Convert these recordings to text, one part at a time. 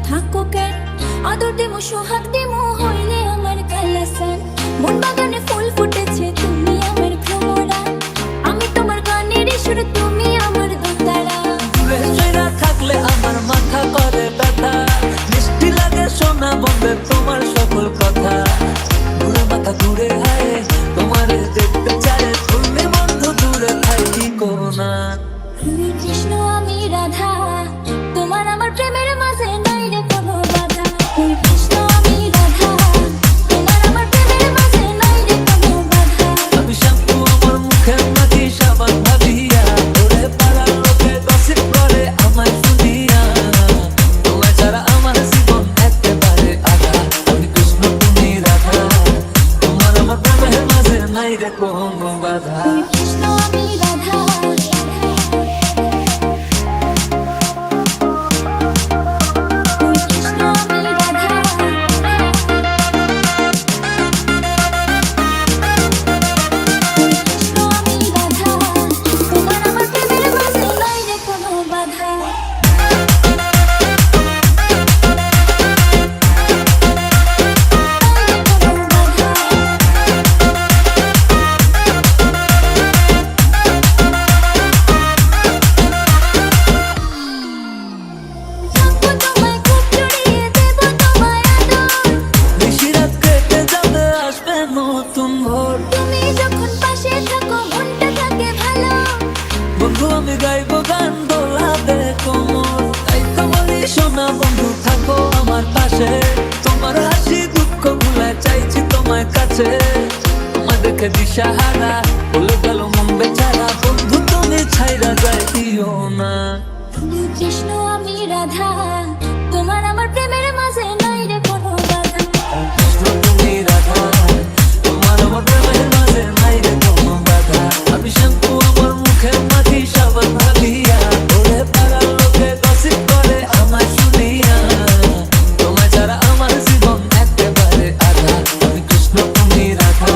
থাকো কেন আদর দেমো সোহাগ দেমো হইলে আমার কালাসান মন বাগানে ফুল ফুটেছে তুমি আমার ভ্রমরা আমি তোমার গানের সুর তুমি আমার দোতারা দূরে থাকলে আমার মাথা করে ব্যথা মিষ্টি লাগে শোনা বন্ধে তোমার সকল কথা দূরে মাথা দূরে হায় তোমার দেখতে চায় তুমি বন্ধু দূরে থাই কি করো না তুমি কৃষ্ণ আমি রাধা তোমার আমার প্রেমের মাঝে নাই রে কোনো বাধা তুমি কৃষ্ণ আমি রাধা তোমার আমার প্রেমের মাঝে নাই রে কোনো বাধা আমি শ্যাম্পু আমার মুখে মাখি সাবান ভাবিয়া ওরে পাড়ার লোকে গসিপ করে আমায় শুনিয়া তোমায় ছাড়া আমার জীবন একেবারে আধা আমি কৃষ্ণ তুমি রাধা তোমার আমার প্রেমের মাঝে নাই রে কোনো বাধা তুমি কৃষ্ণ আমি রাধা নতুন ভোর তুমি যখন পাশে থাকো মনটা থাকে ভালো বন্ধু আমি গাইবো গান দোলাবে কোমর তাই তো বলি শোনা বন্ধু থাকো আমার পাশে তোমার হাসি দুঃখ ভুলে চাইছি তোমার কাছে তোমার দেখে দিশাহারা বলে গেল মন বেচারা বন্ধু তুমি ছাইরা যাই দিও না তুমি কৃষ্ণ আমি রাধা তোমার আমার প্রেমের মাঝে নাই রে কোনো বাধা কৃষ্ণ তুমি রাধা তোমার আমার প্রেমের মাঝে নাই রে কোনো বাধা আমি শ্যাম্পু আমার মুখে মাখি সাবান ভাবিয়া ওরে পাড়ার লোকে গসিপ করে আমায় শুনিয়া তোমায় ছাড়া আমার জীবন একেবারে আধা আমি কৃষ্ণ তুমি রাধা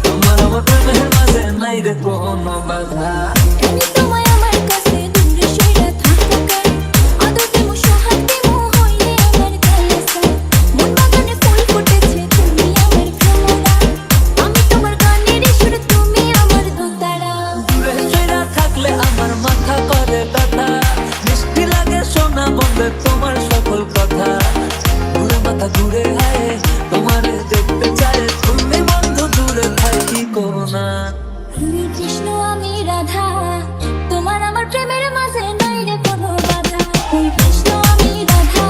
তোমার আমার প্রেমের মাঝে নাই রে কোনো বাধা তুমি তোমায় আমার কাছে দূরে সইরা থাকো কেন আদর দেমো সোহাগ দেমো হইলে আমার কালাসান মন বাগানে ফুল ফুটেছে তুমি আমার ভ্রমরা আমি তোমার গানের সুর তুমি আমার দোতারা দূরে থাকলে আমার মাথা করে ব্যথা মিষ্টি লাগে শোনা বন্ধে তোমার সকল কথা দূরে মাথা দূরে হায় তোমার দেখতে চায় তুমি বন্ধু দূরে থাই কি করো না তুমি কৃষ্ণ আমি রাধা তোমার আমার প্রেমের মাঝে নাই রে কোনো বাধা তুমি কৃষ্ণ আমি রাধা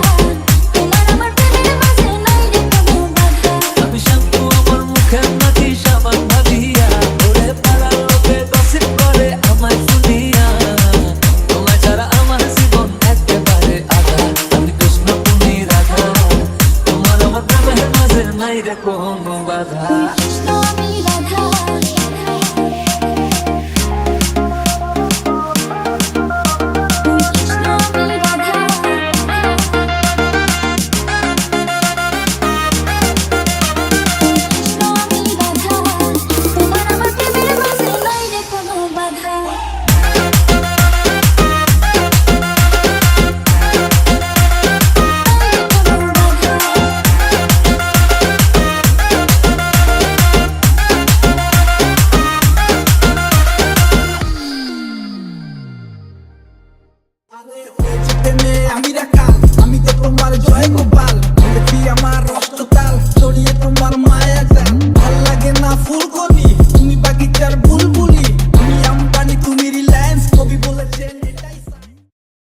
তোমার আমার প্রেমের মাঝে নাই রে কোনো বাধা আমি শ্যাম্পু আমার মুখে মাখি সাবান ভাবিয়া ওরে পাড়ার লোকে গসিপ করে আমায় শুনিয়া তোমায় ছাড়া আমার জীবন একেবারে আধা আমি কৃষ্ণ তুমি রাধা তোমার আমার প্রেমের মাঝে নাই রে কোনো বাধা কৃষ্ণ আমি রাধা কৃষ্ণ আমি রাধা কৃষ্ণ আমি রাধা তোমার আমার প্রেমের মাঝে নাই রে কোনো বাধা আমি রাখাল আমি তো তোমার জয় গোপাল